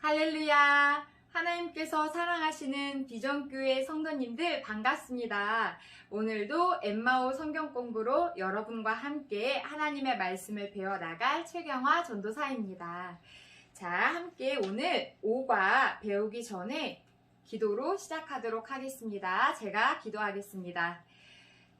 할렐루야! 하나님께서 사랑하시는 비전교회 성도님들 반갑습니다. 오늘도 엠마오 성경 공부로 여러분과 함께 하나님의 말씀을 배워나갈 최경화 전도사입니다. 자, 함께 오늘 5과 배우기 전에 기도로 시작하도록 하겠습니다. 제가 기도하겠습니다.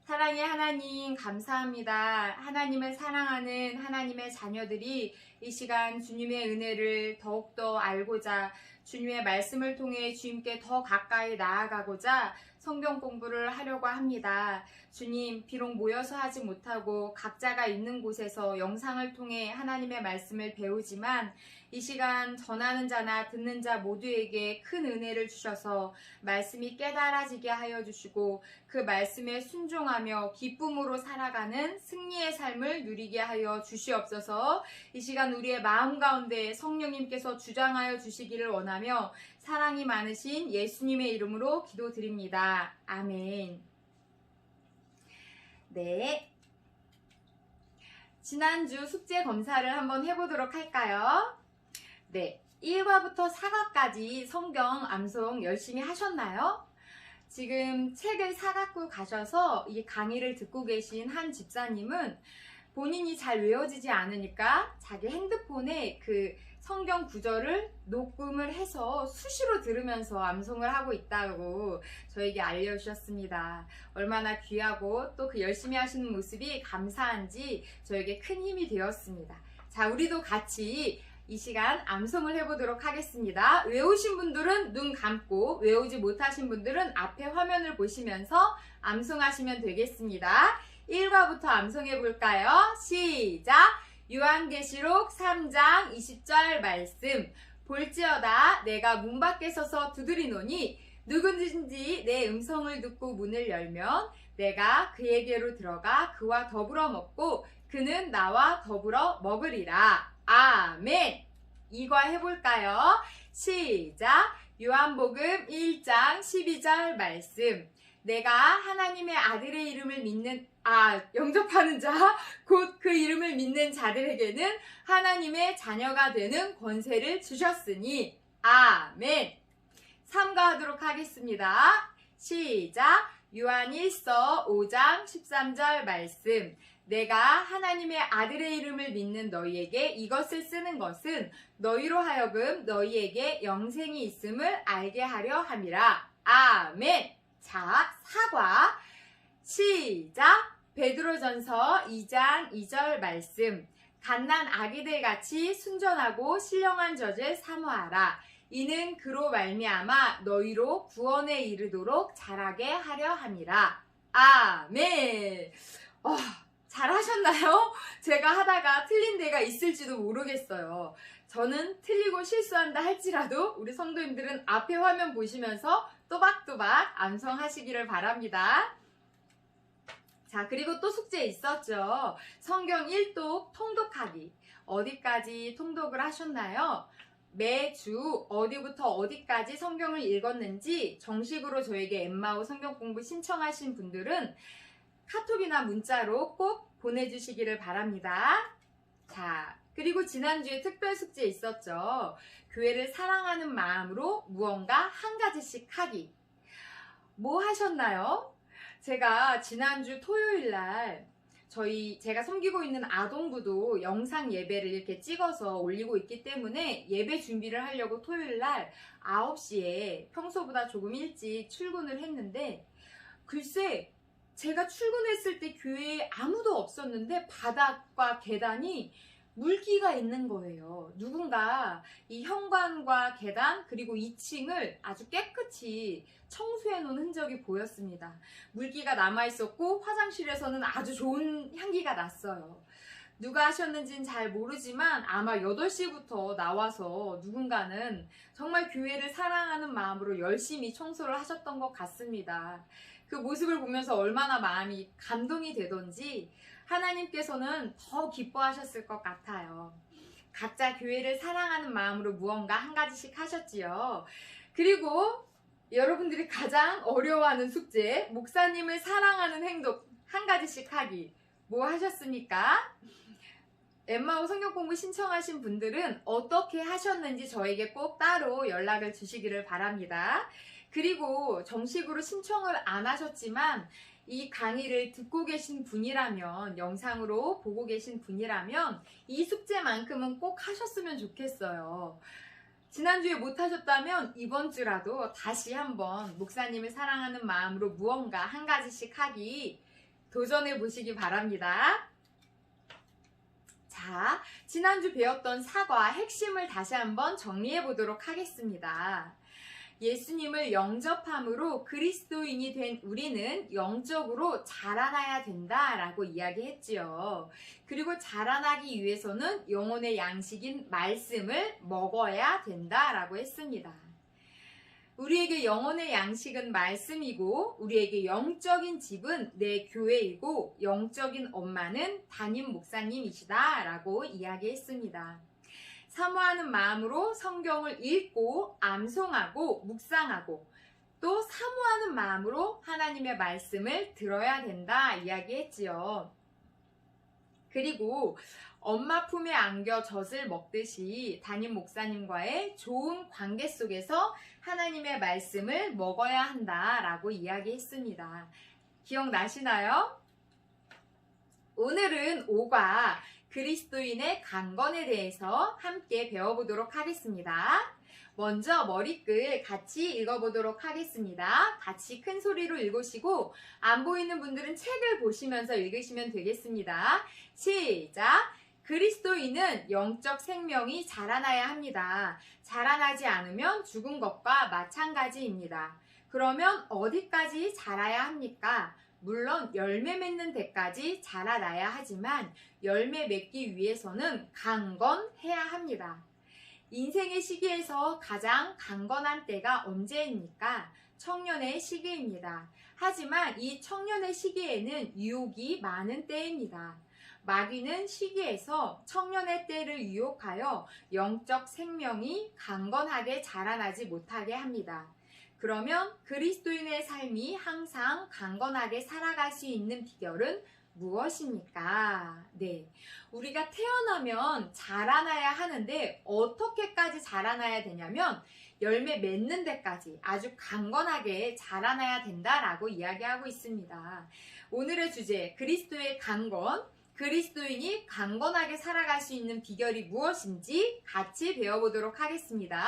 사랑의 하나님 감사합니다. 하나님을 사랑하는 하나님의 자녀들이 이 시간 주님의 은혜를 더욱더 알고자 주님의 말씀을 통해 주님께 더 가까이 나아가고자 성경 공부를 하려고 합니다. 주님, 비록 모여서 하지 못하고 각자가 있는 곳에서 영상을 통해 하나님의 말씀을 배우지만 이 시간 전하는 자나 듣는 자 모두에게 큰 은혜를 주셔서 말씀이 깨달아지게 하여 주시고 그 말씀에 순종하며 기쁨으로 살아가는 승리의 삶을 누리게 하여 주시옵소서. 이 시간 우리의 마음 가운데 성령님께서 주장하여 주시기를 원하며 사랑이 많으신 예수님의 이름으로 기도드립니다. 아멘. 네. 지난주 숙제 검사를 한번 해보도록 할까요? 네. 1과부터 4과까지 성경 암송 열심히 하셨나요? 지금 책을 사갖고 가셔서 이 강의를 듣고 계신 한 집사님은 본인이 잘 외워지지 않으니까 자기 핸드폰에 그 성경 구절을 녹음을 해서 수시로 들으면서 암송을 하고 있다고 저에게 알려주셨습니다. 얼마나 귀하고 또 그 열심히 하시는 모습이 감사한지 저에게 큰 힘이 되었습니다. 자, 우리도 같이 이 시간 암송을 해보도록 하겠습니다. 외우신 분들은 눈 감고 외우지 못하신 분들은 앞에 화면을 보시면서 암송하시면 되겠습니다. 1과부터 암송해 볼까요? 시작! 요한계시록 3장 20절 말씀. 볼지어다 내가 문 밖에 서서 두드리노니 누구든지 내 음성을 듣고 문을 열면 내가 그에게로 들어가 그와 더불어 먹고 그는 나와 더불어 먹으리라. 아멘. 2과 해볼까요? 시작! 요한복음 1장 12절 말씀. 내가 하나님의 아들의 이름을 영접하는 자, 곧 그 이름을 믿는 자들에게는 하나님의 자녀가 되는 권세를 주셨으니. 아멘. 3가 하도록 하겠습니다. 시작! 요한일서 5장 13절 말씀. 내가 하나님의 아들의 이름을 믿는 너희에게 이것을 쓰는 것은 너희로 하여금 너희에게 영생이 있음을 알게 하려 함이라. 아멘. 자, 4과 시작! 베드로전서 2장 2절 말씀. 갓난 아기들 같이 순전하고 신령한 젖을 사모하라. 이는 그로 말미암아 너희로 구원에 이르도록 자라게 하려 함이라. 아멘. 잘하셨나요? 제가 하다가 틀린 데가 있을지도 모르겠어요. 저는 틀리고 실수한다 할지라도 우리 성도님들은 앞에 화면 보시면서 또박또박 암송하시기를 바랍니다. 자, 그리고 또 숙제 있었죠. 성경 1독 통독하기. 어디까지 통독을 하셨나요? 매주 어디부터 어디까지 성경을 읽었는지 정식으로 저에게 엠마오 성경 공부 신청하신 분들은 카톡이나 문자로 꼭 보내주시기를 바랍니다. 자, 그리고 지난주에 특별 숙제 있었죠. 교회를 사랑하는 마음으로 무언가 한 가지씩 하기. 뭐 하셨나요? 제가 지난주 토요일날 제가 섬기고 있는 아동부도 영상 예배를 이렇게 찍어서 올리고 있기 때문에 예배 준비를 하려고 토요일날 9시에 평소보다 조금 일찍 출근을 했는데 글쎄 제가 출근했을 때 교회에 아무도 없었는데 바닥과 계단이 물기가 있는 거예요. 누군가 이 현관과 계단 그리고 2층을 아주 깨끗이 청소해 놓은 흔적이 보였습니다. 물기가 남아있었고 화장실에서는 아주 좋은 향기가 났어요. 누가 하셨는지는 잘 모르지만 아마 8시부터 나와서 누군가는 정말 교회를 사랑하는 마음으로 열심히 청소를 하셨던 것 같습니다. 그 모습을 보면서 얼마나 마음이 감동이 되던지 하나님께서는 더 기뻐하셨을 것 같아요. 각자 교회를 사랑하는 마음으로 무언가 한 가지씩 하셨지요. 그리고 여러분들이 가장 어려워하는 숙제, 목사님을 사랑하는 행동 한 가지씩 하기. 뭐 하셨습니까? 엠마오 성경 공부 신청하신 분들은 어떻게 하셨는지 저에게 꼭 따로 연락을 주시기를 바랍니다. 그리고 정식으로 신청을 안 하셨지만 이 강의를 듣고 계신 분이라면, 영상으로 보고 계신 분이라면 이 숙제만큼은 꼭 하셨으면 좋겠어요. 지난주에 못하셨다면 이번 주라도 다시 한번 목사님을 사랑하는 마음으로 무언가 한 가지씩 하기 도전해 보시기 바랍니다. 자, 지난주 배웠던 사과 핵심을 다시 한번 정리해 보도록 하겠습니다. 예수님을 영접함으로 그리스도인이 된 우리는 영적으로 자라나야 된다라고 이야기했지요. 그리고 자라나기 위해서는 영혼의 양식인 말씀을 먹어야 된다라고 했습니다. 우리에게 영혼의 양식은 말씀이고 우리에게 영적인 집은 내 교회이고 영적인 엄마는 담임 목사님이시다 라고 이야기했습니다. 사모하는 마음으로 성경을 읽고 암송하고 묵상하고 또 사모하는 마음으로 하나님의 말씀을 들어야 된다 이야기했지요. 그리고 엄마 품에 안겨 젖을 먹듯이 담임 목사님과의 좋은 관계 속에서 하나님의 말씀을 먹어야 한다라고 이야기했습니다. 기억나시나요? 오늘은 5과 그리스도인의 강건에 대해서 함께 배워보도록 하겠습니다. 먼저 머리글 같이 읽어보도록 하겠습니다. 같이 큰 소리로 읽으시고 안 보이는 분들은 책을 보시면서 읽으시면 되겠습니다. 시작! 그리스도인은 영적 생명이 자라나야 합니다. 자라나지 않으면 죽은 것과 마찬가지입니다. 그러면 어디까지 자라야 합니까? 물론 열매 맺는 데까지 자라나야 하지만 열매 맺기 위해서는 강건해야 합니다. 인생의 시기에서 가장 강건한 때가 언제입니까? 청년의 시기입니다. 하지만 이 청년의 시기에는 유혹이 많은 때입니다. 마귀는 시기에서 청년의 때를 유혹하여 영적 생명이 강건하게 자라나지 못하게 합니다. 그러면 그리스도인의 삶이 항상 강건하게 살아갈 수 있는 비결은 무엇입니까? 네, 우리가 태어나면 자라나야 하는데 어떻게까지 자라나야 되냐면 열매 맺는 데까지 아주 강건하게 자라나야 된다라고 이야기하고 있습니다. 오늘의 주제, 그리스도의 강건, 그리스도인이 강건하게 살아갈 수 있는 비결이 무엇인지 같이 배워보도록 하겠습니다.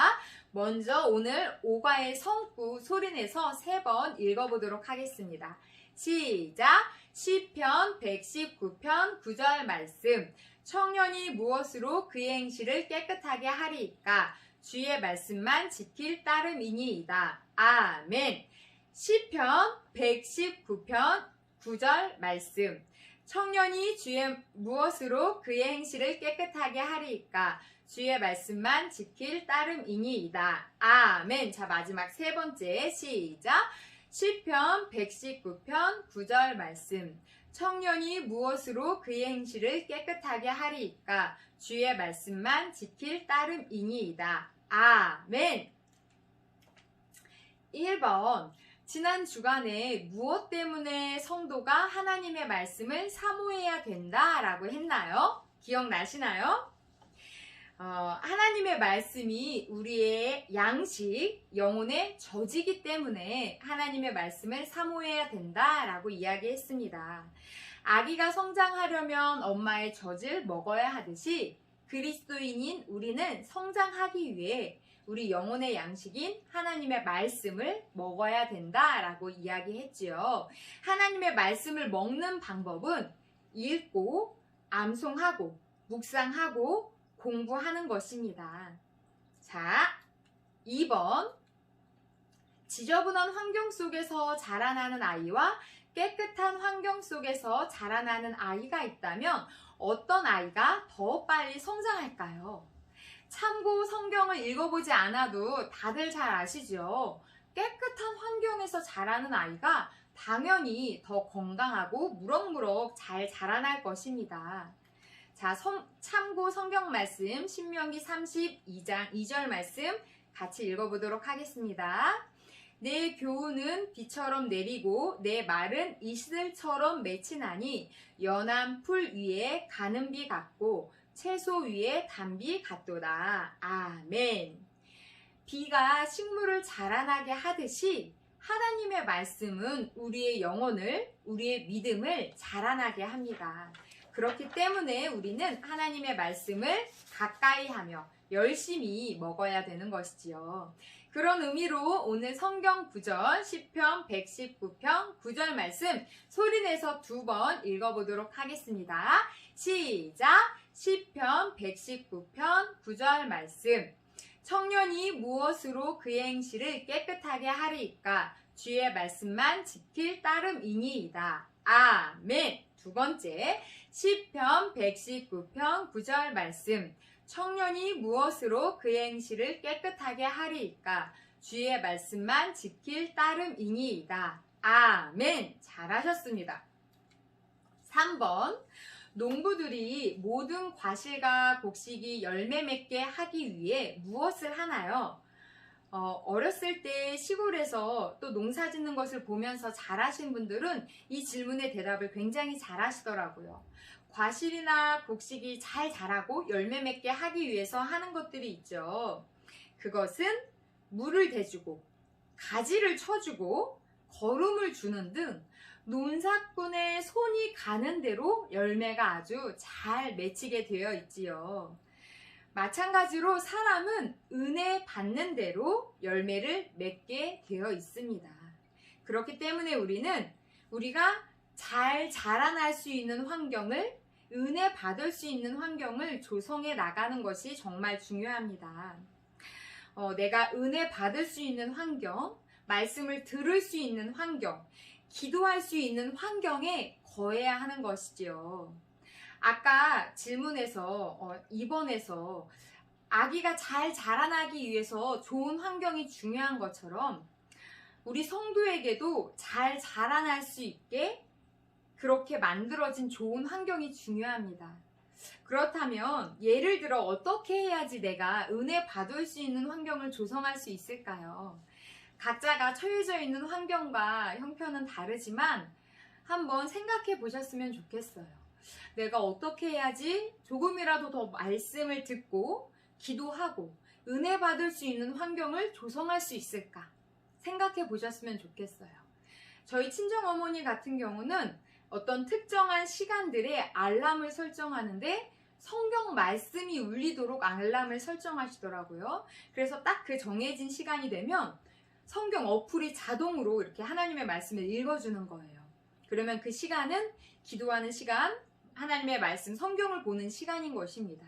먼저 오늘 5과의 성구 소리내서 3번 읽어보도록 하겠습니다. 시작! 시편 119편 9절 말씀. 청년이 무엇으로 그의 행실을 깨끗하게 하리이까? 주의 말씀만 지킬 따름이니이다. 아멘. 시편 119편 9절 말씀. 청년이 주의 무엇으로 그의 행실을 깨끗하게 하리이까? 주의 말씀만 지킬 따름이니이다. 아멘. 자, 마지막 3번째 시작. 시편 119편 9절 말씀. 청년이 무엇으로 그의 행실을 깨끗하게 하리이까? 주의 말씀만 지킬 따름이니이다. 아멘. 1번. 지난 주간에 무엇 때문에 성도가 하나님의 말씀을 사모해야 된다라고 했나요? 기억나시나요? 하나님의 말씀이 우리의 양식, 영혼의 젖이기 때문에 하나님의 말씀을 사모해야 된다라고 이야기했습니다. 아기가 성장하려면 엄마의 젖을 먹어야 하듯이 그리스도인인 우리는 성장하기 위해 우리 영혼의 양식인 하나님의 말씀을 먹어야 된다라고 이야기했지요. 하나님의 말씀을 먹는 방법은 읽고, 암송하고, 묵상하고, 공부하는 것입니다. 자, 2번. 지저분한 환경 속에서 자라나는 아이와 깨끗한 환경 속에서 자라나는 아이가 있다면 어떤 아이가 더 빨리 성장할까요? 참고 성경을 읽어보지 않아도 다들 잘 아시죠? 깨끗한 환경에서 자라는 아이가 당연히 더 건강하고 무럭무럭 잘 자라날 것입니다. 자, 참고 성경 말씀 신명기 32장 2절 말씀 같이 읽어보도록 하겠습니다. 내 교훈은 비처럼 내리고 내 말은 이슬처럼 맺히나니 연한 풀 위에 가는 비 같고 채소 위에 담비 같도다. 아멘. 비가 식물을 자라나게 하듯이 하나님의 말씀은 우리의 영혼을, 우리의 믿음을 자라나게 합니다. 그렇기 때문에 우리는 하나님의 말씀을 가까이 하며 열심히 먹어야 되는 것이지요. 그런 의미로 오늘 성경 구절 시편 119편 9절 말씀 소리내서 2번 읽어보도록 하겠습니다. 시작! 시편 119편 9절 말씀. 청년이 무엇으로 그의 행실을 깨끗하게 하리이까? 주의 말씀만 지킬 따름이니이다. 아멘. 두 번째, 시편 119편 9절 말씀. 청년이 무엇으로 그의 행실을 깨끗하게 하리이까? 주의 말씀만 지킬 따름이니이다. 아멘. 잘하셨습니다. 3번, 농부들이 모든 과실과 곡식이 열매 맺게 하기 위해 무엇을 하나요? 어렸을 때 시골에서 또 농사 짓는 것을 보면서 잘하신 분들은 이 질문의 대답을 굉장히 잘하시더라고요. 과실이나 곡식이 잘 자라고 열매 맺게 하기 위해서 하는 것들이 있죠. 그것은 물을 대주고 가지를 쳐주고 거름을 주는 등 논사꾼의 손이 가는 대로 열매가 아주 잘 맺히게 되어 있지요. 마찬가지로 사람은 은혜 받는 대로 열매를 맺게 되어 있습니다. 그렇기 때문에 우리가 잘 자라날 수 있는 환경을, 은혜 받을 수 있는 환경을 조성해 나가는 것이 정말 중요합니다. 내가 은혜 받을 수 있는 환경, 말씀을 들을 수 있는 환경, 기도할 수 있는 환경에 거해야 하는 것이지요. 아까 질문에서 2번에서 아기가 잘 자라나기 위해서 좋은 환경이 중요한 것처럼 우리 성도에게도 잘 자라날 수 있게 그렇게 만들어진 좋은 환경이 중요합니다. 그렇다면 예를 들어 어떻게 해야지 내가 은혜 받을 수 있는 환경을 조성할 수 있을까요? 각자가 처해져 있는 환경과 형편은 다르지만 한번 생각해 보셨으면 좋겠어요. 내가 어떻게 해야지 조금이라도 더 말씀을 듣고 기도하고 은혜 받을 수 있는 환경을 조성할 수 있을까? 생각해 보셨으면 좋겠어요. 저희 친정어머니 같은 경우는 어떤 특정한 시간들에 알람을 설정하는데 성경 말씀이 울리도록 알람을 설정하시더라고요. 그래서 딱 그 정해진 시간이 되면 성경 어플이 자동으로 이렇게 하나님의 말씀을 읽어주는 거예요. 그러면 그 시간은 기도하는 시간, 하나님의 말씀, 성경을 보는 시간인 것입니다.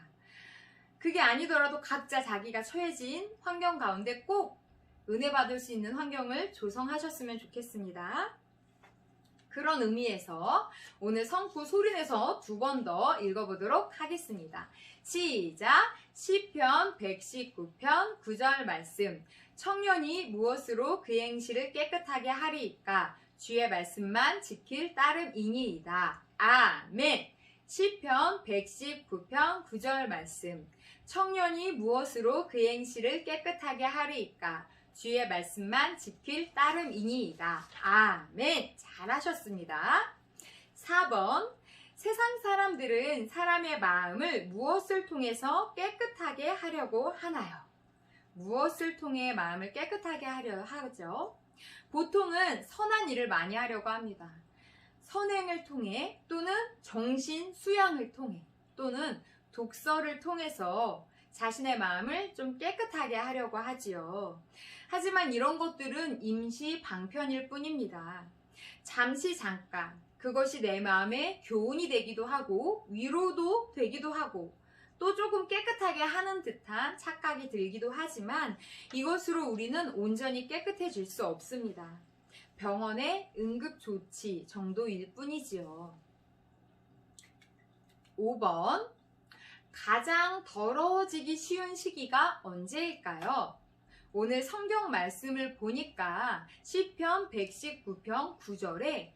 그게 아니더라도 각자 자기가 처해진 환경 가운데 꼭 은혜 받을 수 있는 환경을 조성하셨으면 좋겠습니다. 그런 의미에서 오늘 성구 소리내서 2번 더 읽어보도록 하겠습니다. 시작! 시편 119편 9절 말씀. 청년이 무엇으로 그의 행실을 깨끗하게 하리이까? 주의 말씀만 지킬 따름이니이다. 아멘. 시편 119편 9절 말씀. 청년이 무엇으로 그의 행실을 깨끗하게 하리이까? 주의 말씀만 지킬 따름이니이다. 아멘. 잘하셨습니다. 4번. 세상 사람들은 사람의 마음을 무엇을 통해서 깨끗하게 하려고 하나요? 무엇을 통해 마음을 깨끗하게 하려 하죠? 보통은 선한 일을 많이 하려고 합니다. 선행을 통해 또는 정신 수양을 통해 또는 독서를 통해서 자신의 마음을 좀 깨끗하게 하려고 하지요. 하지만 이런 것들은 임시 방편일 뿐입니다. 잠시 잠깐 그것이 내 마음에 교훈이 되기도 하고 위로도 되기도 하고 또 조금 깨끗하게 하는 듯한 착각이 들기도 하지만 이것으로 우리는 온전히 깨끗해질 수 없습니다. 병원의 응급조치 정도일 뿐이지요. 5번. 가장 더러워지기 쉬운 시기가 언제일까요? 오늘 성경 말씀을 보니까 시편 119편 9절에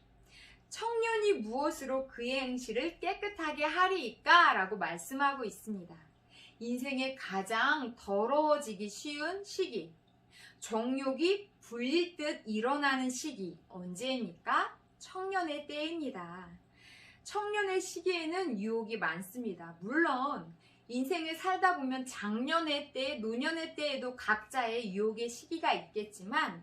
청년이 무엇으로 그의 행실을 깨끗하게 하리이까? 라고 말씀하고 있습니다. 인생의 가장 더러워지기 쉬운 시기, 정욕이 불릴 듯 일어나는 시기, 언제입니까? 청년의 때입니다. 청년의 시기에는 유혹이 많습니다. 물론 인생을 살다 보면 장년의 때, 노년의 때에도 각자의 유혹의 시기가 있겠지만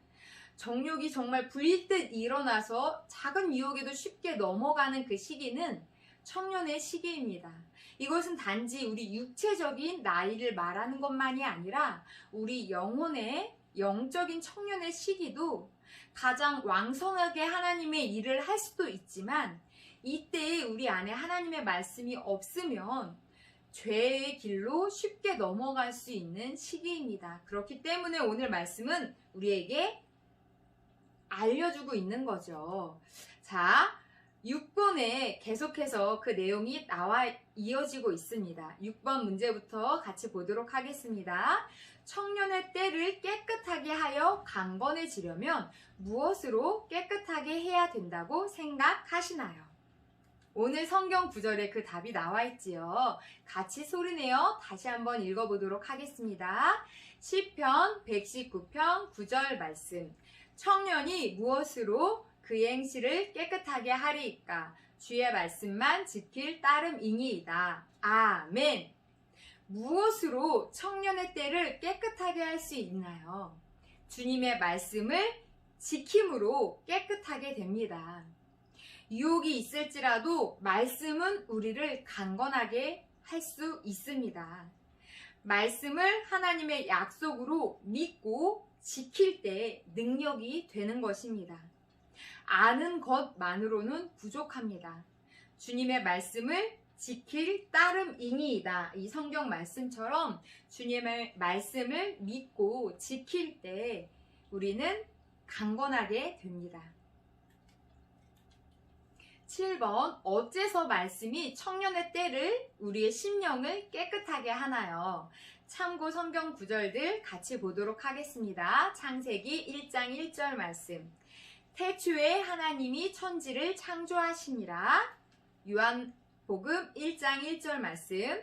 정욕이 정말 불일 듯 일어나서 작은 유혹에도 쉽게 넘어가는 그 시기는 청년의 시기입니다. 이것은 단지 우리 육체적인 나이를 말하는 것만이 아니라 우리 영혼의 영적인 청년의 시기도 가장 왕성하게 하나님의 일을 할 수도 있지만 이때에 우리 안에 하나님의 말씀이 없으면 죄의 길로 쉽게 넘어갈 수 있는 시기입니다. 그렇기 때문에 오늘 말씀은 우리에게 알려주고 있는 거죠. 자, 6번에 계속해서 그 내용이 나와 이어지고 있습니다. 6번 문제부터 같이 보도록 하겠습니다. 청년의 때를 깨끗하게 하여 강건해지려면 무엇으로 깨끗하게 해야 된다고 생각하시나요? 오늘 성경 구절에 그 답이 나와 있지요. 같이 소리내어 다시 한번 읽어보도록 하겠습니다. 시편 119편 9절 말씀. 청년이 무엇으로 그의 행실을 깨끗하게 하리이까? 주의 말씀만 지킬 따름이니이다. 아멘. 무엇으로 청년의 때를 깨끗하게 할 수 있나요? 주님의 말씀을 지킴으로 깨끗하게 됩니다. 유혹이 있을지라도 말씀은 우리를 강건하게 할 수 있습니다. 말씀을 하나님의 약속으로 믿고 지킬 때 능력이 되는 것입니다. 아는 것만으로는 부족합니다. 주님의 말씀을 지킬 따름이니이다. 이 성경 말씀처럼 주님의 말씀을 믿고 지킬 때 우리는 강건하게 됩니다. 7번, 어째서 말씀이 청년의 때를 우리의 심령을 깨끗하게 하나요? 참고 성경 구절들 같이 보도록 하겠습니다. 창세기 1장 1절 말씀. 태초에 하나님이 천지를 창조하시니라. 요한복음 1장 1절 말씀.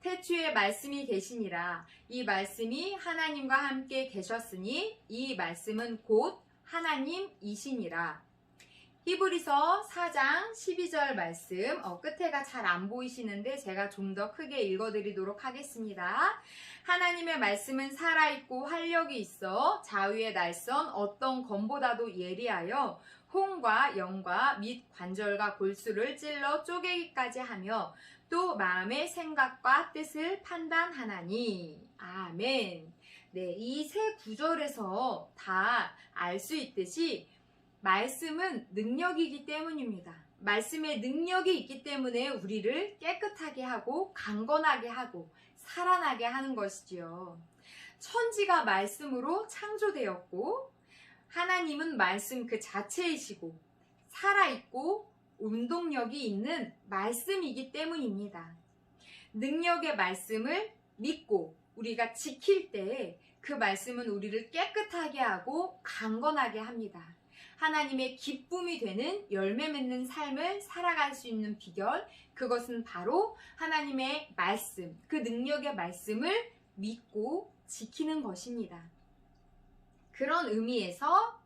태초에 말씀이 계시니라. 이 말씀이 하나님과 함께 계셨으니 이 말씀은 곧 하나님이시니라. 히브리서 4장 12절 말씀, 끝에가 잘 안 보이시는데 제가 좀 더 크게 읽어드리도록 하겠습니다. 하나님의 말씀은 살아있고 활력이 있어 자위의 날선 어떤 검보다도 예리하여 혼과 영과 및 관절과 골수를 찔러 쪼개기까지 하며 또 마음의 생각과 뜻을 판단하나니. 아멘. 네, 이 세 구절에서 다 알 수 있듯이 말씀은 능력이기 때문입니다. 말씀의 능력이 있기 때문에 우리를 깨끗하게 하고 강건하게 하고 살아나게 하는 것이지요. 천지가 말씀으로 창조되었고 하나님은 말씀 그 자체이시고 살아있고 운동력이 있는 말씀이기 때문입니다. 능력의 말씀을 믿고 우리가 지킬 때 그 말씀은 우리를 깨끗하게 하고 강건하게 합니다. 하나님의 기쁨이 되는 열매 맺는 삶을 살아갈 수 있는 비결, 그것은 바로 하나님의 말씀, 그 능력의 말씀을 믿고 지키는 것입니다. 그런 의미에서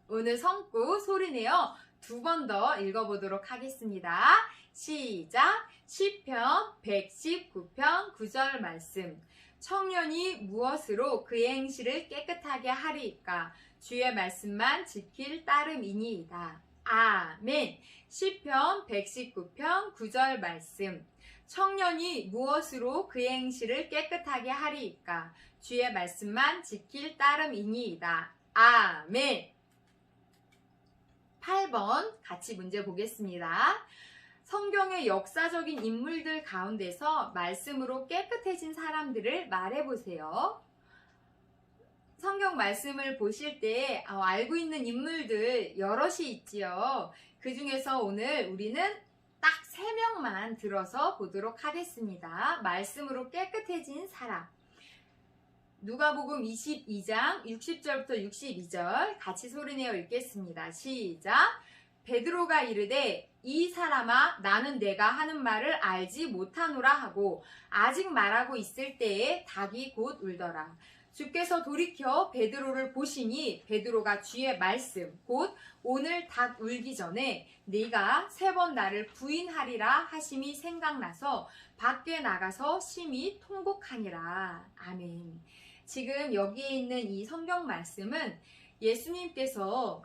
오늘 성구 소리내어 두 번 더 읽어보도록 하겠습니다. 시작! 시편 119편 9절 말씀. 청년이 무엇으로 그의 행실을 깨끗하게 하리이까? 주의 말씀만 지킬 따름이니이다. 아멘. 시편 119편 9절 말씀. 청년이 무엇으로 그의 행실을 깨끗하게 하리이까? 주의 말씀만 지킬 따름이니이다. 아멘. 8번 같이 문제 보겠습니다. 성경의 역사적인 인물들 가운데서 말씀으로 깨끗해진 사람들을 말해보세요. 성경 말씀을 보실 때 알고 있는 인물들 여럿이 있지요. 그 중에서 오늘 우리는 딱 3명만 들어서 보도록 하겠습니다. 말씀으로 깨끗해진 사람. 누가복음 22장 60절부터 62절 같이 소리내어 읽겠습니다. 시작! 베드로가 이르되 이 사람아 나는 내가 하는 말을 알지 못하노라 하고 아직 말하고 있을 때에 닭이 곧 울더라. 주께서 돌이켜 베드로를 보시니 베드로가 주의 말씀 곧 오늘 닭 울기 전에 네가 3번 나를 부인하리라 하심이 생각나서 밖에 나가서 심히 통곡하니라. 아멘. 지금 여기에 있는 이 성경 말씀은 예수님께서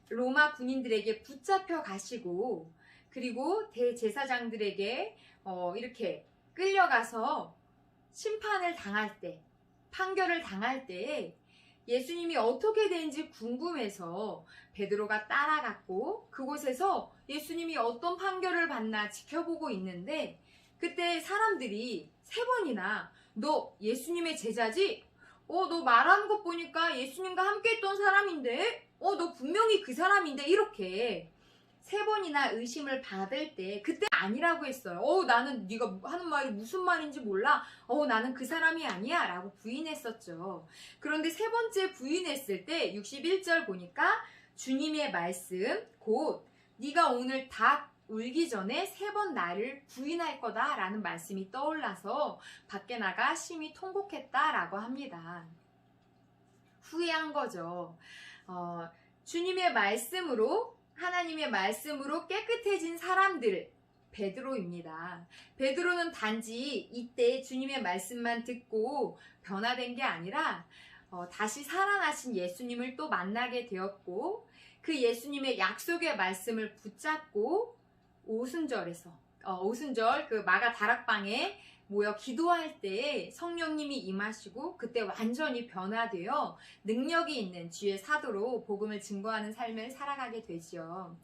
로마 군인들에게 붙잡혀 가시고 그리고 대제사장들에게 이렇게 끌려가서 심판을 당할 때, 판결을 당할 때 예수님이 어떻게 되는지 궁금해서 베드로가 따라갔고 그곳에서 예수님이 어떤 판결을 받나 지켜보고 있는데 그때 사람들이 3번이나 너 예수님의 제자지? 너 말하는 것 보니까 예수님과 함께 했던 사람인데? 너 분명히 그 사람인데? 이렇게 3번이나 의심을 받을 때 그때 아니라고 했어요. 나는 네가 하는 말이 무슨 말인지 몰라. 나는 그 사람이 아니야 라고 부인했었죠. 그런데 3번째 부인했을 때 61절 보니까 주님의 말씀 곧 네가 오늘 닭 울기 전에 3번 나를 부인할 거다 라는 말씀이 떠올라서 밖에 나가 심히 통곡했다라고 합니다. 후회한 거죠. 주님의 말씀으로 하나님의 말씀으로 깨끗해진 사람들 베드로입니다. 베드로는 단지 이때 주님의 말씀만 듣고 변화된 게 아니라 다시 살아나신 예수님을 또 만나게 되었고 그 예수님의 약속의 말씀을 붙잡고 오순절 그 마가 다락방에 모여 기도할 때 성령님이 임하시고 그때 완전히 변화되어 능력이 있는 주의 사도로 복음을 증거하는 삶을 살아가게 되죠.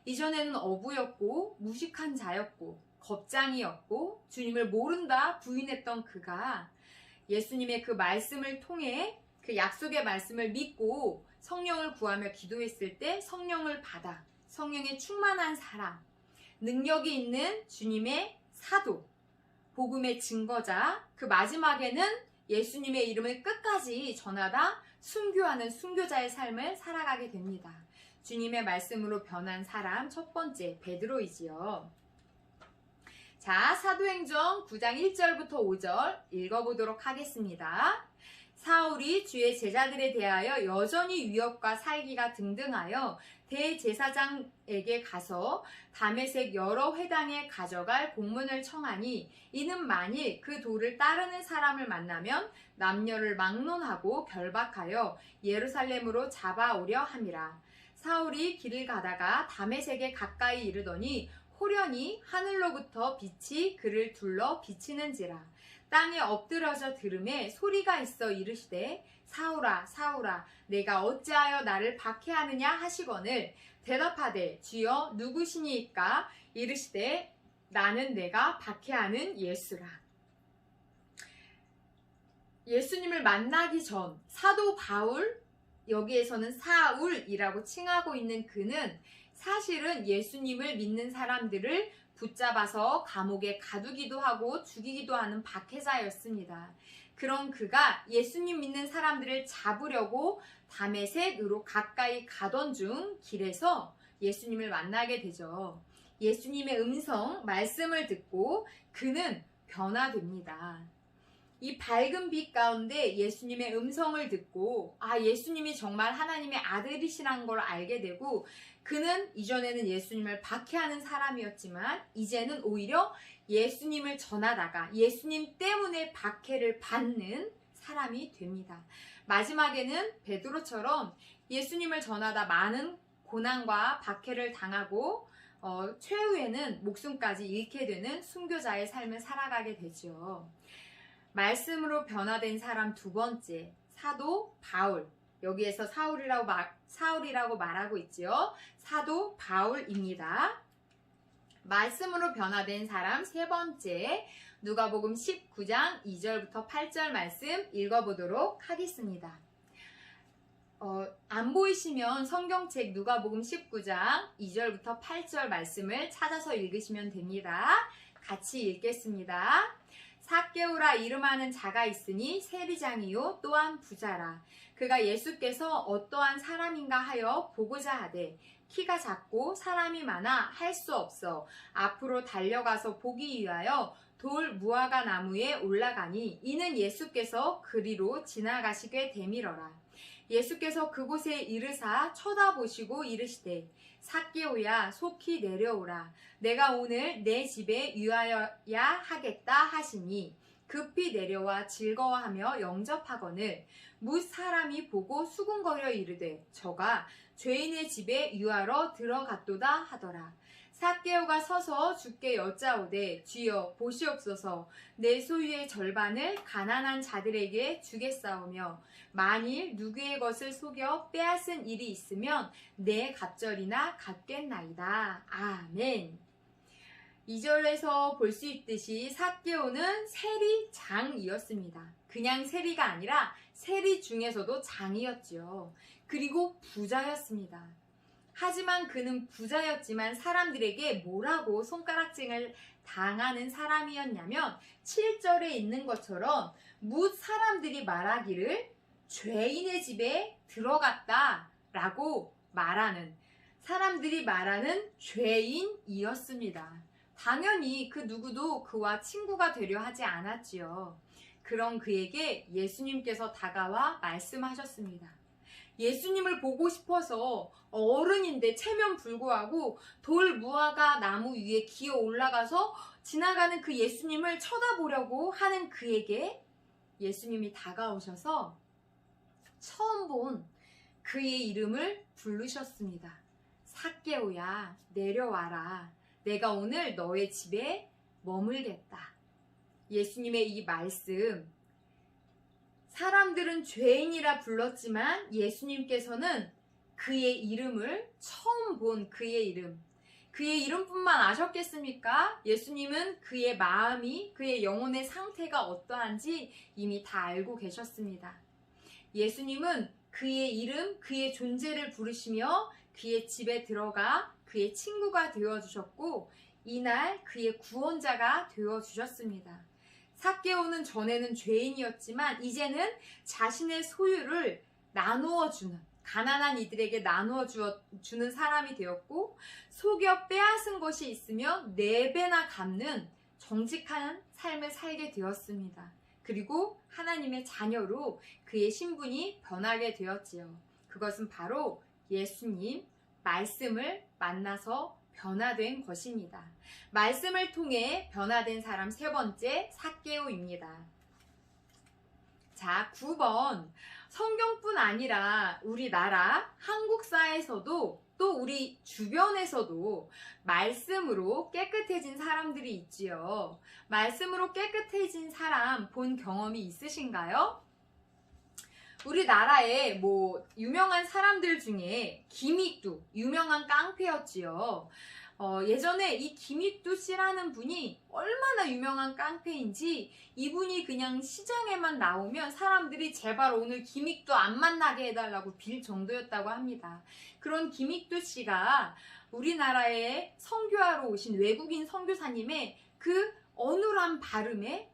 이전에는 어부였고 무식한 자였고 겁장이었고 주님을 모른다 부인했던 그가 예수님의 그 말씀을 통해 그 약속의 말씀을 믿고 성령을 구하며 기도했을 때 성령을 받아 성령에 충만한 사람, 능력이 있는 주님의 사도, 복음의 증거자, 그 마지막에는 예수님의 이름을 끝까지 전하다 순교하는 순교자의 삶을 살아가게 됩니다. 주님의 말씀으로 변한 사람 첫 번째 베드로이지요. 자, 사도행전 9장 1절부터 5절 읽어보도록 하겠습니다. 사울이 주의 제자들에 대하여 여전히 위협과 살기가 등등하여 대제사장에게 가서 다메섹 여러 회당에 가져갈 공문을 청하니 이는 만일 그 도를 따르는 사람을 만나면 남녀를 막론하고 결박하여 예루살렘으로 잡아오려 함이라. 사울이 길을 가다가 다메섹에 가까이 이르더니 호련히 하늘로부터 빛이 그를 둘러 비치는지라. 땅에 엎드러져 들음에 소리가 있어 이르시되 사울아 사울아 내가 어찌하여 나를 박해하느냐 하시거늘 대답하되 주여 누구시니까 이르시되 나는 내가 박해하는 예수라. 예수님을 만나기 전 사도 바울, 여기에서는 사울이라고 칭하고 있는 그는 사실은 예수님을 믿는 사람들을 붙잡아서 감옥에 가두기도 하고 죽이기도 하는 박해자였습니다. 그런 그가 예수님 믿는 사람들을 잡으려고 다메섹으로 가까이 가던 중 길에서 예수님을 만나게 되죠. 예수님의 음성, 말씀을 듣고 그는 변화됩니다. 이 밝은 빛 가운데 예수님의 음성을 듣고 예수님이 정말 하나님의 아들이시라는 걸 알게 되고 그는 이전에는 예수님을 박해하는 사람이었지만 이제는 오히려 예수님을 전하다가 예수님 때문에 박해를 받는 사람이 됩니다. 마지막에는 베드로처럼 예수님을 전하다 많은 고난과 박해를 당하고 최후에는 목숨까지 잃게 되는 순교자의 삶을 살아가게 되죠. 말씀으로 변화된 사람 두 번째, 사도 바울. 여기에서 사울이라고 말하고 있지요. 사도 바울입니다. 말씀으로 변화된 사람 세 번째, 누가복음 19장 2절부터 8절 말씀 읽어보도록 하겠습니다. 안 보이시면 성경책 누가복음 19장 2절부터 8절 말씀을 찾아서 읽으시면 됩니다. 같이 읽겠습니다. 삭개오라 이름하는 자가 있으니 세리장이요 또한 부자라. 그가 예수께서 어떠한 사람인가 하여 보고자 하되 키가 작고 사람이 많아 할 수 없어 앞으로 달려가서 보기 위하여 돌 무화과 나무에 올라가니 이는 예수께서 그리로 지나가시게 되밀어라. 예수께서 그곳에 이르사 쳐다보시고 이르시되 삭개오야 속히 내려오라. 내가 오늘 내 집에 유하여야 하겠다 하시니 급히 내려와 즐거워하며 영접하거늘 뭇 사람이 보고 수군거려 이르되 저가 죄인의 집에 유하러 들어갔도다 하더라. 삭개오가 서서 주께 여짜오되 주여 보시옵소서 내 소유의 절반을 가난한 자들에게 주겠사오며 만일 누구의 것을 속여 빼앗은 일이 있으면 내 갑절이나 갚겠나이다. 아멘. 2절에서 볼 수 있듯이 삭개오는 세리장이었습니다. 그냥 세리가 아니라 세리 중에서도 장이었지요. 그리고 부자였습니다. 하지만 그는 부자였지만 사람들에게 뭐라고 손가락질을 당하는 사람이었냐면 7절에 있는 것처럼 뭇 사람들이 말하기를 죄인의 집에 들어갔다 라고 말하는 사람들이 말하는 죄인이었습니다. 당연히 그 누구도 그와 친구가 되려 하지 않았지요. 그런 그에게 예수님께서 다가와 말씀하셨습니다. 예수님을 보고 싶어서 어른인데 체면 불구하고 돌 무화과 나무 위에 기어 올라가서 지나가는 그 예수님을 쳐다보려고 하는 그에게 예수님이 다가오셔서 처음 본 그의 이름을 부르셨습니다. 삭개오야 내려와라. 내가 오늘 너의 집에 머물겠다. 예수님의 이 말씀, 사람들은 죄인이라 불렀지만 예수님께서는 그의 이름을 처음 본 그의 이름뿐만 아셨겠습니까? 예수님은 그의 마음이, 그의 영혼의 상태가 어떠한지 이미 다 알고 계셨습니다. 예수님은 그의 이름, 그의 존재를 부르시며 그의 집에 들어가 그의 친구가 되어주셨고 이날 그의 구원자가 되어주셨습니다. 삭개오는 전에는 죄인이었지만 이제는 자신의 소유를 나누어주는, 가난한 이들에게 나누어 주는 사람이 되었고 속여 빼앗은 것이 있으면 4배나 갚는 정직한 삶을 살게 되었습니다. 그리고 하나님의 자녀로 그의 신분이 변하게 되었지요. 그것은 바로 예수님 말씀을 만나서 변화된 것입니다. 말씀을 통해 변화된 사람 3번째 삭개오입니다. 자, 9번. 성경뿐 아니라 우리나라 한국사에서도 또 우리 주변에서도 말씀으로 깨끗해진 사람들이 있지요. 말씀으로 깨끗해진 사람 본 경험이 있으신가요? 우리나라에 유명한 사람들 중에 김익두, 유명한 깡패였지요. 예전에 이 김익두 씨라는 분이 얼마나 유명한 깡패인지 이분이 그냥 시장에만 나오면 사람들이 제발 오늘 김익두 안 만나게 해달라고 빌 정도였다고 합니다. 그런 김익두 씨가 우리나라에 선교하러 오신 외국인 선교사님의 그 어눌한 발음에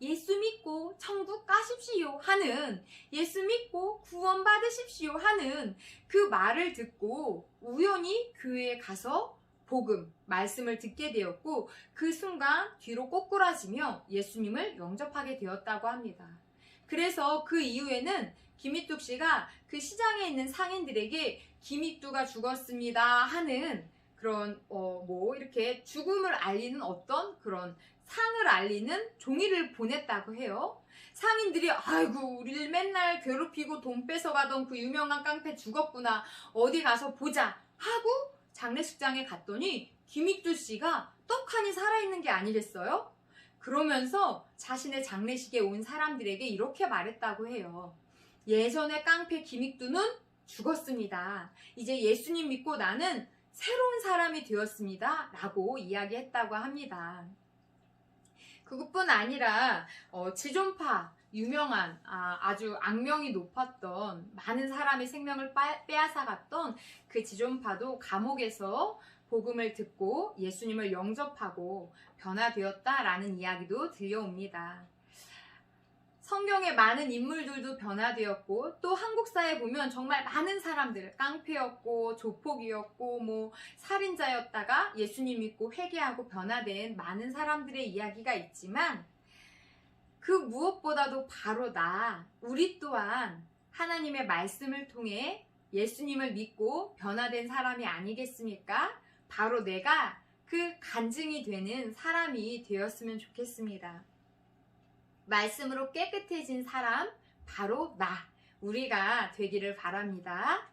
예수 믿고 천국 가십시오 하는, 예수 믿고 구원 받으십시오 하는 그 말을 듣고 우연히 교회에 가서 복음, 말씀을 듣게 되었고 그 순간 뒤로 꼬꾸라지며 예수님을 영접하게 되었다고 합니다. 그래서 그 이후에는 김익두 씨가 그 시장에 있는 상인들에게 김익두가 죽었습니다 하는 그런 이렇게 죽음을 알리는 어떤 그런 상을 알리는 종이를 보냈다고 해요. 상인들이 아이고 우리를 맨날 괴롭히고 돈 뺏어가던 그 유명한 깡패 죽었구나, 어디 가서 보자 하고 장례식장에 갔더니 김익두 씨가 떡하니 살아있는 게 아니랬어요. 그러면서 자신의 장례식에 온 사람들에게 이렇게 말했다고 해요. 예전에 깡패 김익두는 죽었습니다. 이제 예수님 믿고 나는 새로운 사람이 되었습니다 라고 이야기했다고 합니다. 그것뿐 아니라 지존파, 유명한 아주 악명이 높았던, 많은 사람의 생명을 빼앗아갔던 그 지존파도 감옥에서 복음을 듣고 예수님을 영접하고 변화되었다라는 이야기도 들려옵니다. 성경의 많은 인물들도 변화되었고, 또 한국사에 보면 정말 많은 사람들, 깡패였고 조폭이었고 뭐 살인자였다가 예수님 믿고 회개하고 변화된 많은 사람들의 이야기가 있지만, 그 무엇보다도 바로 우리 또한 하나님의 말씀을 통해 예수님을 믿고 변화된 사람이 아니겠습니까? 바로 내가 그 간증이 되는 사람이 되었으면 좋겠습니다. 말씀으로 깨끗해진 사람, 바로 우리가 되기를 바랍니다.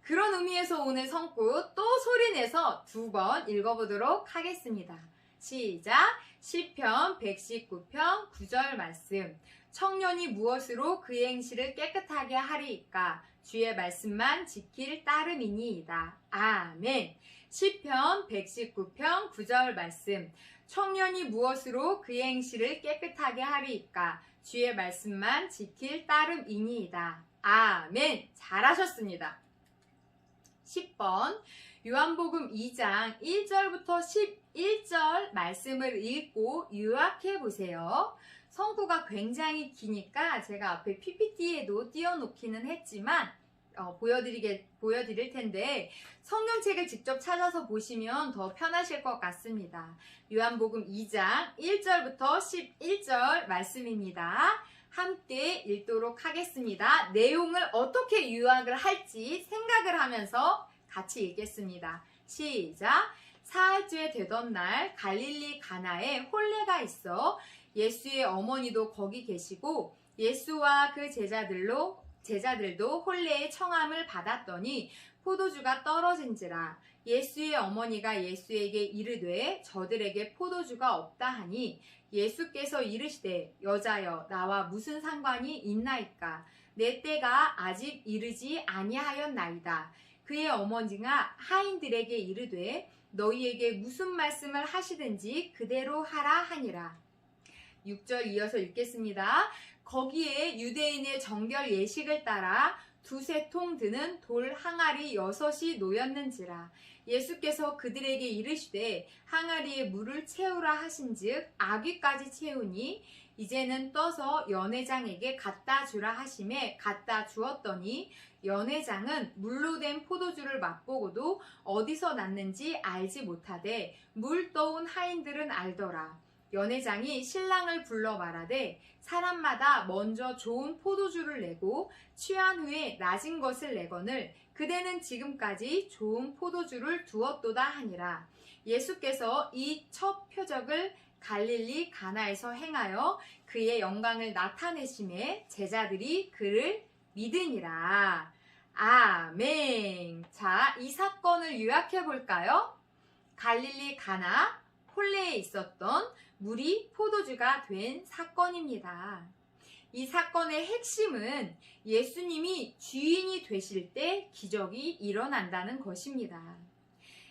그런 의미에서 오늘 성구 또 소리내서 2번 읽어보도록 하겠습니다. 시작! 시편 119편 9절 말씀. 청년이 무엇으로 그의 행실을 깨끗하게 하리이까? 주의 말씀만 지킬 따름이니이다. 아멘. 시편 119편 9절 말씀. 청년이 무엇으로 그의 행실을 깨끗하게 하리이까? 주의 말씀만 지킬 따름이니이다. 아멘. 잘하셨습니다. 10번 요한복음 2장 1절부터 11절 말씀을 읽고 요약해 보세요. 성구가 굉장히 기니까 제가 앞에 PPT에도 띄워놓기는 했지만 보여드릴 텐데 성경책을 직접 찾아서 보시면 더 편하실 것 같습니다. 요한복음 2장 1절부터 11절 말씀입니다. 함께 읽도록 하겠습니다. 내용을 어떻게 요약을 할지 생각을 하면서 같이 읽겠습니다. 시작! 사흘째 되던 날 갈릴리 가나에 혼례가 있어 예수의 어머니도 거기 계시고 예수와 그 제자들도 혼례의 청함을 받았더니 포도주가 떨어진지라. 예수의 어머니가 예수에게 이르되 저들에게 포도주가 없다 하니 예수께서 이르시되 여자여 나와 무슨 상관이 있나이까? 내 때가 아직 이르지 아니하였나이다. 그의 어머니가 하인들에게 이르되 너희에게 무슨 말씀을 하시든지 그대로 하라 하니라. 6절 이어서 읽겠습니다. 거기에 유대인의 정결 예식을 따라 2-3통 드는 돌 항아리 6이 놓였는지라. 예수께서 그들에게 이르시되 항아리에 물을 채우라 하신즉 아귀까지 채우니 이제는 떠서 연회장에게 갖다 주라 하심에 갖다 주었더니 연회장은 물로 된 포도주를 맛보고도 어디서 났는지 알지 못하되 물 떠온 하인들은 알더라. 연회장이 신랑을 불러 말하되 사람마다 먼저 좋은 포도주를 내고 취한 후에 낮은 것을 내거늘 그대는 지금까지 좋은 포도주를 두었도다 하니라. 예수께서 이 첫 표적을 갈릴리 가나에서 행하여 그의 영광을 나타내심에 제자들이 그를 믿으니라. 아멘. 자, 이 사건을 요약해 볼까요? 갈릴리 가나 혼례에 있었던 물이 포도주가 된 사건입니다. 이 사건의 핵심은 예수님이 주인이 되실 때 기적이 일어난다는 것입니다.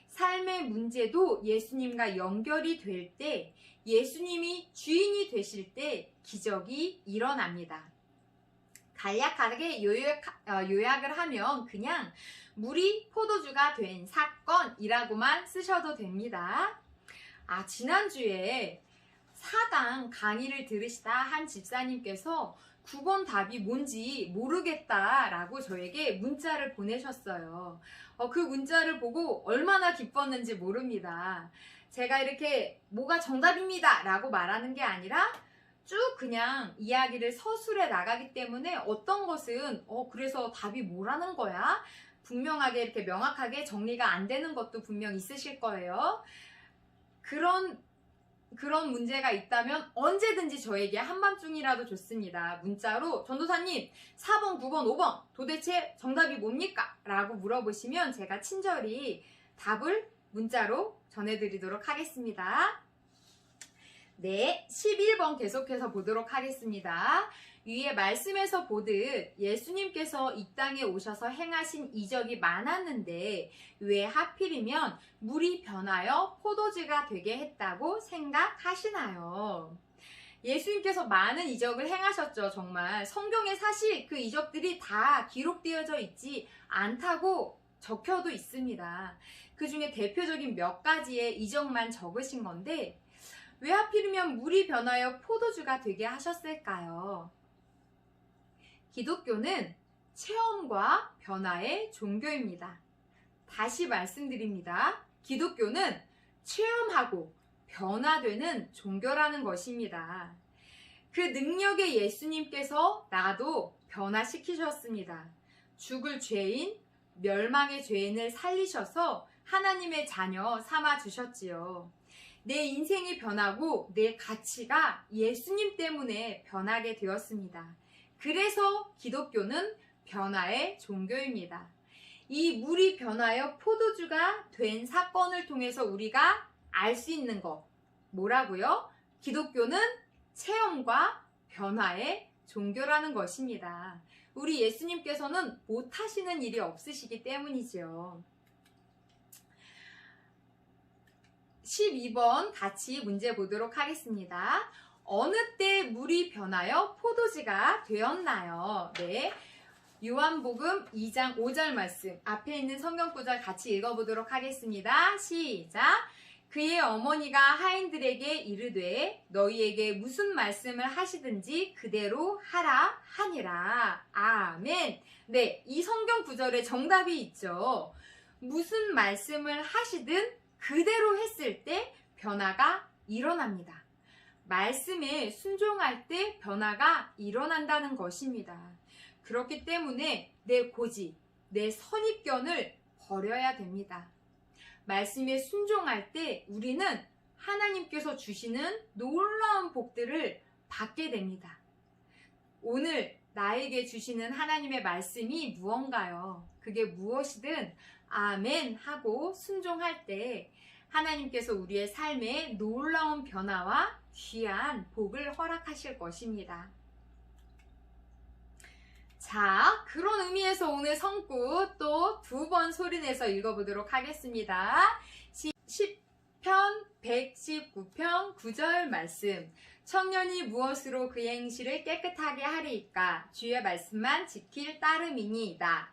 삶의 문제도 예수님과 연결이 될 때, 예수님이 주인이 되실 때 기적이 일어납니다. 간략하게 요약을 하면 그냥 물이 포도주가 된 사건이라고만 쓰셔도 됩니다. 지난주에 4강 강의를 들으시다 한 집사님께서 9번 답이 뭔지 모르겠다라고 저에게 문자를 보내셨어요. 그 문자를 보고 얼마나 기뻤는지 모릅니다. 제가 이렇게 뭐가 정답입니다 라고 말하는 게 아니라 쭉 그냥 이야기를 서술해 나가기 때문에 어떤 것은 그래서 답이 뭐라는 거야? 분명하게 이렇게 명확하게 정리가 안 되는 것도 분명 있으실 거예요. 그런 문제가 있다면 언제든지 저에게 한밤중이라도 좋습니다. 문자로 전도사님 4번, 9번, 5번 도대체 정답이 뭡니까? 라고 물어보시면 제가 친절히 답을 문자로 전해드리도록 하겠습니다. 네, 11번 계속해서 보도록 하겠습니다. 위에 말씀에서 보듯 예수님께서 이 땅에 오셔서 행하신 이적이 많았는데 왜 하필이면 물이 변하여 포도주가 되게 했다고 생각하시나요? 예수님께서 많은 이적을 행하셨죠. 정말 성경에 사실 그 이적들이 다 기록되어져 있지 않다고 적혀도 있습니다. 그 중에 대표적인 몇 가지의 이적만 적으신 건데 왜 하필이면 물이 변하여 포도주가 되게 하셨을까요? 기독교는 체험과 변화의 종교입니다. 다시 말씀드립니다. 기독교는 체험하고 변화되는 종교라는 것입니다. 그 능력의 예수님께서 나도 변화시키셨습니다. 죽을 죄인, 멸망의 죄인을 살리셔서 하나님의 자녀 삼아 주셨지요. 내 인생이 변하고 내 가치가 예수님 때문에 변하게 되었습니다. 그래서 기독교는 변화의 종교입니다. 이 물이 변하여 포도주가 된 사건을 통해서 우리가 알 수 있는 것, 뭐라고요? 기독교는 체험과 변화의 종교라는 것입니다. 우리 예수님께서는 못하시는 일이 없으시기 때문이지요. 12번 같이 문제 보도록 하겠습니다. 어느 때 물이 변하여 포도주가 되었나요? 네. 요한복음 2장 5절 말씀 앞에 있는 성경 구절 같이 읽어보도록 하겠습니다. 시작! 그의 어머니가 하인들에게 이르되 너희에게 무슨 말씀을 하시든지 그대로 하라 하니라. 아멘. 네, 이 성경 구절에 정답이 있죠. 무슨 말씀을 하시든 그대로 했을 때 변화가 일어납니다. 말씀에 순종할 때 변화가 일어난다는 것입니다. 그렇기 때문에 내 고집, 내 선입견을 버려야 됩니다. 말씀에 순종할 때 우리는 하나님께서 주시는 놀라운 복들을 받게 됩니다. 오늘 나에게 주시는 하나님의 말씀이 무언가요? 그게 무엇이든 아멘 하고 순종할 때 하나님께서 우리의 삶에 놀라운 변화와 귀한 복을 허락하실 것입니다. 자, 그런 의미에서 오늘 성구 또 2번 소리내서 읽어보도록 하겠습니다. 시편 119편 9절 말씀. 청년이 무엇으로 그 행실을 깨끗하게 하리이까? 주의 말씀만 지킬 따름이니이다.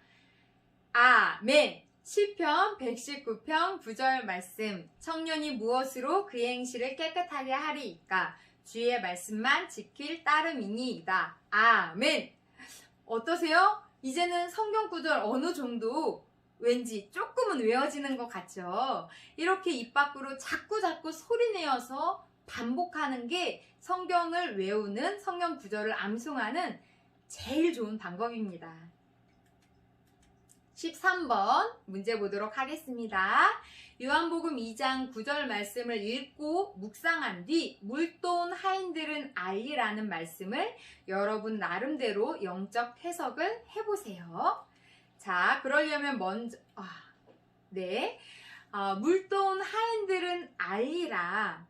아멘. 시편 119편 9절 말씀. 청년이 무엇으로 그 행실을 깨끗하게 하리이까? 주의 말씀만 지킬 따름이니이다. 아멘. 어떠세요? 이제는 성경 구절 어느 정도 왠지 조금은 외워지는 것 같죠? 이렇게 입 밖으로 자꾸 소리내어서 반복하는 게 성경을 외우는, 성경 구절을 암송하는 제일 좋은 방법입니다. 13번 문제 보도록 하겠습니다. 요한복음 2장 9절 말씀을 읽고 묵상한 뒤 물돈 하인들은 알리라는 말씀을 여러분 나름대로 영적 해석을 해보세요. 자, 그러려면 먼저 물돈 하인들은 알리라.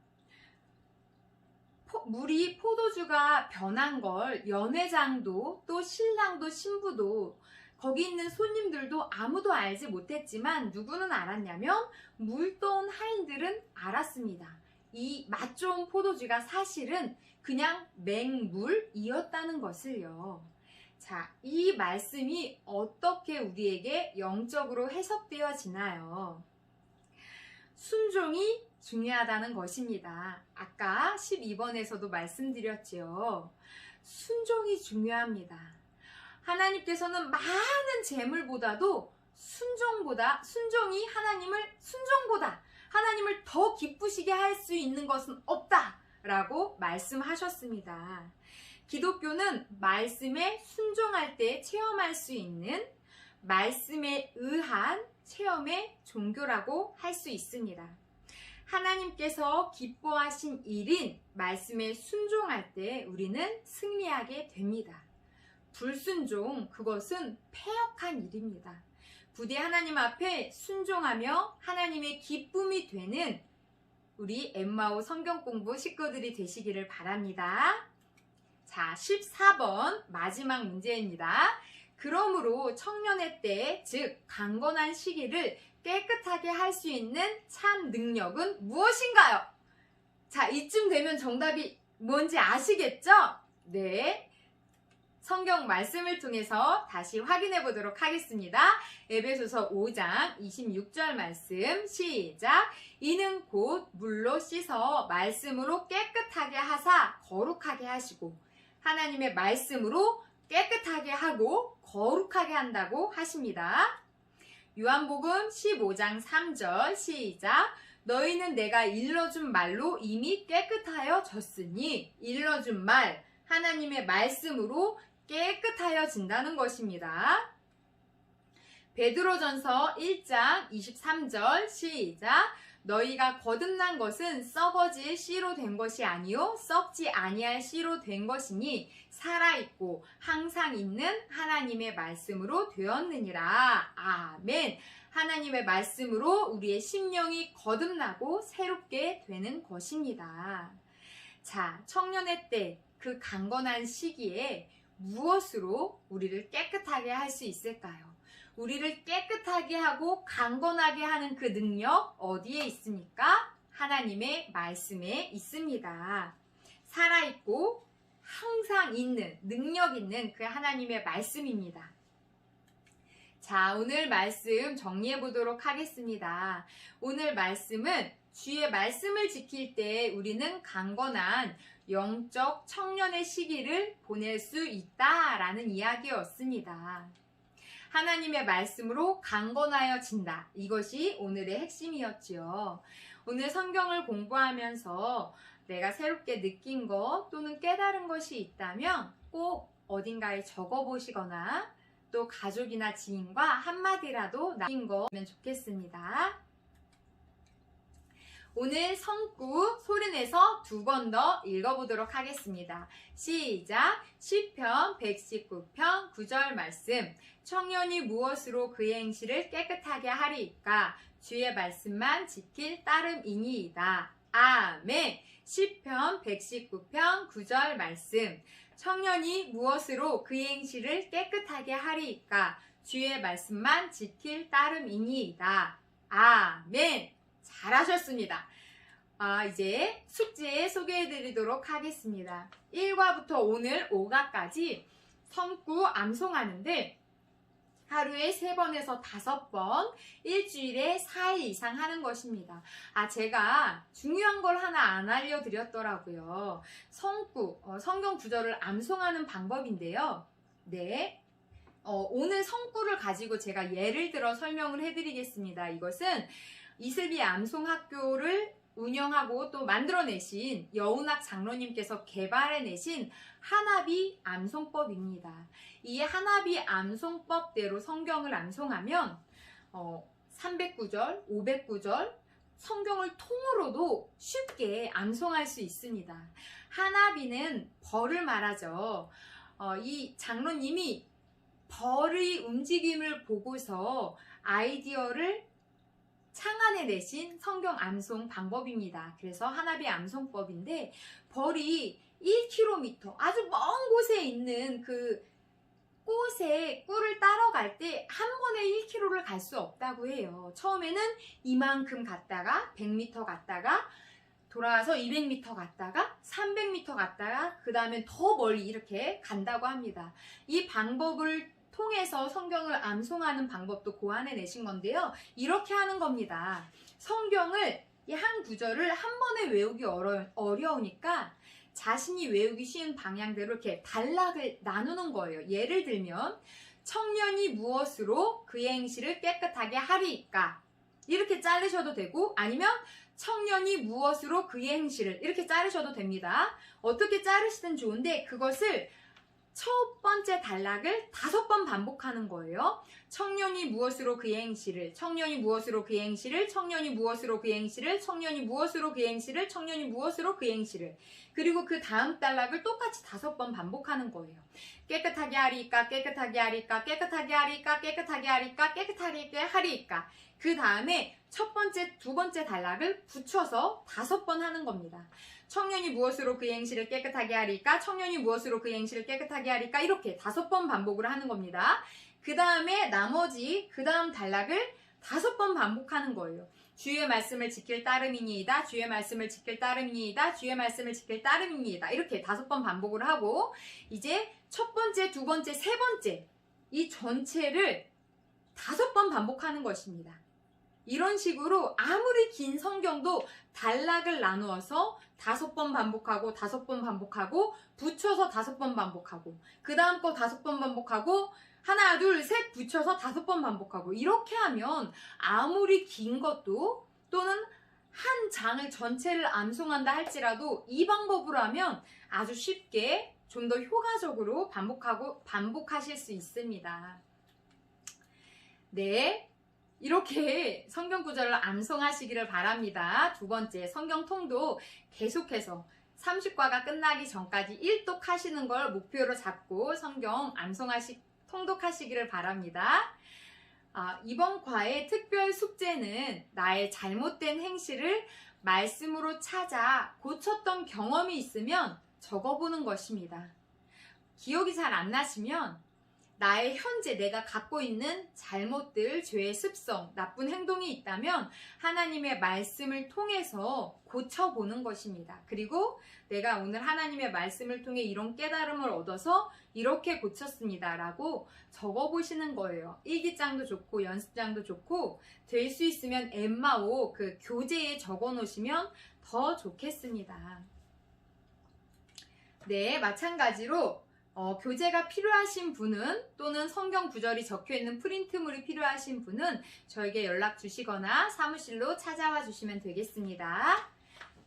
물이 포도주가 변한 걸 연회장도 또 신랑도 신부도 거기 있는 손님들도 아무도 알지 못했지만 누구는 알았냐면 물돈 하인들은 알았습니다. 이 맛 좋은 포도주가 사실은 그냥 맹물이었다는 것을요. 자, 이 말씀이 어떻게 우리에게 영적으로 해석되어지나요? 순종이 중요하다는 것입니다. 아까 12번에서도 말씀드렸지요. 순종이 중요합니다. 하나님께서는 많은 재물보다도 순종이 하나님을 더 기쁘시게 할 수 있는 것은 없다라고 말씀하셨습니다. 기독교는 말씀에 순종할 때 체험할 수 있는 말씀에 의한 체험의 종교라고 할 수 있습니다. 하나님께서 기뻐하신 일인 말씀에 순종할 때 우리는 승리하게 됩니다. 불순종, 그것은 패역한 일입니다. 부디 하나님 앞에 순종하며 하나님의 기쁨이 되는 우리 엠마오 성경공부 식구들이 되시기를 바랍니다. 자, 14번 마지막 문제입니다. 그러므로 청년의 때, 즉 강건한 시기를 깨끗하게 할 수 있는 참 능력은 무엇인가요? 자, 이쯤 되면 정답이 뭔지 아시겠죠? 네. 성경 말씀을 통해서 다시 확인해 보도록 하겠습니다. 에베소서 5장 26절 말씀 시작. 이는 곧 물로 씻어 말씀으로 깨끗하게 하사 거룩하게 하시고 하나님의 말씀으로 깨끗하게 하고 거룩하게 한다고 하십니다. 요한복음 15장 3절 시작. 너희는 내가 일러준 말로 이미 깨끗하여 졌으니, 일러준 말, 하나님의 말씀으로 깨끗하여진다는 것입니다. 베드로전서 1장 23절 시작. 너희가 거듭난 것은 썩어질 씨로 된 것이 아니요 썩지 아니할 씨로 된 것이니 살아있고 항상 있는 하나님의 말씀으로 되었느니라. 아멘. 하나님의 말씀으로 우리의 심령이 거듭나고 새롭게 되는 것입니다. 자, 청년의 때 그 강건한 시기에 무엇으로 우리를 깨끗하게 할 수 있을까요? 우리를 깨끗하게 하고 강건하게 하는 그 능력 어디에 있습니까? 하나님의 말씀에 있습니다. 살아있고 항상 있는, 능력 있는 그 하나님의 말씀입니다. 자, 오늘 말씀 정리해 보도록 하겠습니다. 오늘 말씀은 주의 말씀을 지킬 때 우리는 강건한 영적 청년의 시기를 보낼 수 있다라는 이야기였습니다. 하나님의 말씀으로 강건하여진다. 이것이 오늘의 핵심이었지요. 오늘 성경을 공부하면서 내가 새롭게 느낀 것 또는 깨달은 것이 있다면 꼭 어딘가에 적어보시거나 또 가족이나 지인과 한마디라도 남긴 거면 좋겠습니다. 오늘 성구 소리내서 두 번 더 읽어보도록 하겠습니다. 시작! 시편 119편 9절 말씀. 청년이 무엇으로 그의 행실을 깨끗하게 하리이까? 주의 말씀만 지킬 따름이니이다. 아멘. 시편 119편 9절 말씀. 청년이 무엇으로 그의 행실을 깨끗하게 하리이까? 주의 말씀만 지킬 따름이니이다. 아멘. 잘하셨습니다. 이제 숙제 소개해드리도록 하겠습니다. 1과부터 오늘 5과까지 성구 암송하는데 하루에 3번에서 5번, 일주일에 4일 이상 하는 것입니다. 제가 중요한 걸 하나 안 알려드렸더라고요. 성구, 성경 구절을 암송하는 방법인데요. 네. 오늘 성구를 가지고 제가 예를 들어 설명을 해드리겠습니다. 이것은 이슬비 암송학교를 운영하고 또 만들어내신 여운학 장로님께서 개발해내신 하나비 암송법입니다. 이 하나비 암송법대로 성경을 암송하면 300구절, 500구절 성경을 통으로도 쉽게 암송할 수 있습니다. 하나비는 벌을 말하죠. 이 장로님이 벌의 움직임을 보고서 아이디어를 창안해내신 성경 암송 방법입니다. 그래서 하나비 암송법인데 벌이 1km 아주 먼 곳에 있는 그 꽃에 꿀을 따러 갈 때 한 번에 1km를 갈 수 없다고 해요. 처음에는 이만큼 갔다가 100m 갔다가 돌아와서 200m 갔다가 300m 갔다가 그 다음에 더 멀리 이렇게 간다고 합니다. 이 방법을 통해서 성경을 암송하는 방법도 고안해내신 건데요. 이렇게 하는 겁니다. 성경을 이 한 구절을 한 번에 외우기 어려우니까 자신이 외우기 쉬운 방향대로 이렇게 단락을 나누는 거예요. 예를 들면 청년이 무엇으로 그의 행실을 깨끗하게 하리이까? 이렇게 자르셔도 되고 아니면 청년이 무엇으로 그의 행실을 이렇게 자르셔도 됩니다. 어떻게 자르시든 좋은데 그것을 첫 번째 단락을 5번 반복하는 거예요. 청년이 무엇으로 그의 행실을, 청년이 무엇으로 그의 행실을, 청년이 무엇으로 그의 행실을, 청년이 무엇으로 그의 행실을, 청년이 무엇으로 그의 행실을. 그리고 그 다음 단락을 똑같이 5번 반복하는 거예요. 깨끗하게 하리이까, 깨끗하게 하리이까, 깨끗하게 하리이까, 깨끗하게 하리이까, 깨끗하게 하리이까. 그 다음에 첫 번째, 두 번째 단락을 붙여서 5번 하는 겁니다. 청년이 무엇으로 그의 행실을 깨끗하게 하리까? 청년이 무엇으로 그의 행실을 깨끗하게 하리까? 이렇게 5번 반복을 하는 겁니다. 그 다음에 나머지 그 다음 단락을 5번 반복하는 거예요. 주의 말씀을 지킬 따름이니이다. 주의 말씀을 지킬 따름이니이다. 주의 말씀을 지킬 따름이니이다. 이렇게 5번 반복을 하고 이제 첫 번째, 두 번째, 세 번째 이 전체를 5번 반복하는 것입니다. 이런 식으로 아무리 긴 성경도 단락을 나누어서 5번 반복하고 5번 반복하고 붙여서 5번 반복하고 그 다음 거 5번 반복하고 하나 둘 셋 붙여서 5번 반복하고 이렇게 하면 아무리 긴 것도 또는 한 장을 전체를 암송한다 할지라도 이 방법으로 하면 아주 쉽게 좀 더 효과적으로 반복하실 수 있습니다. 네, 이렇게 성경 구절을 암송하시기를 바랍니다. 두 번째, 성경 통독 계속해서 30과가 끝나기 전까지 1독 하시는 걸 목표로 잡고 성경 통독하시기를 바랍니다. 이번 과의 특별 숙제는 나의 잘못된 행실을 말씀으로 찾아 고쳤던 경험이 있으면 적어보는 것입니다. 기억이 잘 안 나시면 나의 현재 내가 갖고 있는 잘못들, 죄의 습성, 나쁜 행동이 있다면 하나님의 말씀을 통해서 고쳐보는 것입니다. 그리고 내가 오늘 하나님의 말씀을 통해 이런 깨달음을 얻어서 이렇게 고쳤습니다 라고 적어보시는 거예요. 일기장도 좋고 연습장도 좋고 될 수 있으면 엠마오 그 교재에 적어놓으시면 더 좋겠습니다. 네, 마찬가지로 교재가 필요하신 분은 또는 성경 구절이 적혀있는 프린트물이 필요하신 분은 저에게 연락 주시거나 사무실로 찾아와 주시면 되겠습니다.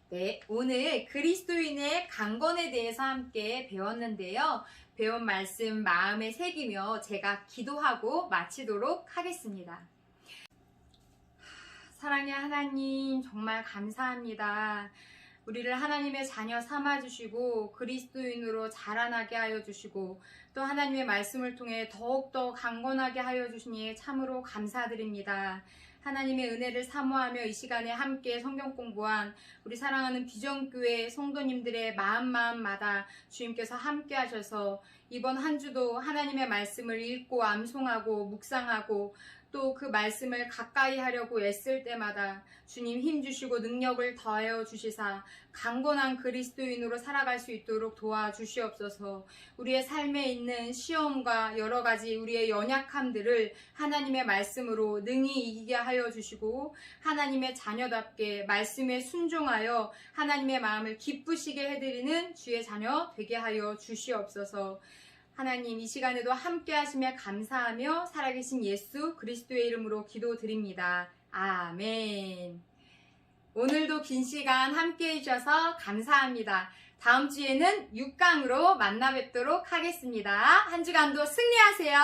네, 오늘 그리스도인의 강건에 대해서 함께 배웠는데요. 배운 말씀 마음에 새기며 제가 기도하고 마치도록 하겠습니다. 사랑의 하나님, 정말 감사합니다. 우리를 하나님의 자녀 삼아주시고 그리스도인으로 자라나게 하여 주시고 또 하나님의 말씀을 통해 더욱더 강건하게 하여 주시니 참으로 감사드립니다. 하나님의 은혜를 사모하며 이 시간에 함께 성경 공부한 우리 사랑하는 비전교회 성도님들의 마음마다 주님께서 함께 하셔서 이번 한 주도 하나님의 말씀을 읽고 암송하고 묵상하고 또 그 말씀을 가까이 하려고 애쓸 때마다 주님 힘주시고 능력을 더하여 주시사 강건한 그리스도인으로 살아갈 수 있도록 도와주시옵소서. 우리의 삶에 있는 시험과 여러 가지 우리의 연약함들을 하나님의 말씀으로 능히 이기게 하여 주시고 하나님의 자녀답게 말씀에 순종하여 하나님의 마음을 기쁘시게 해드리는 주의 자녀 되게 하여 주시옵소서. 하나님, 이 시간에도 함께 하시며 감사하며 살아계신 예수 그리스도의 이름으로 기도드립니다. 아멘. 오늘도 긴 시간 함께 해주셔서 감사합니다. 다음 주에는 6강으로 만나 뵙도록 하겠습니다. 한 주간도 승리하세요.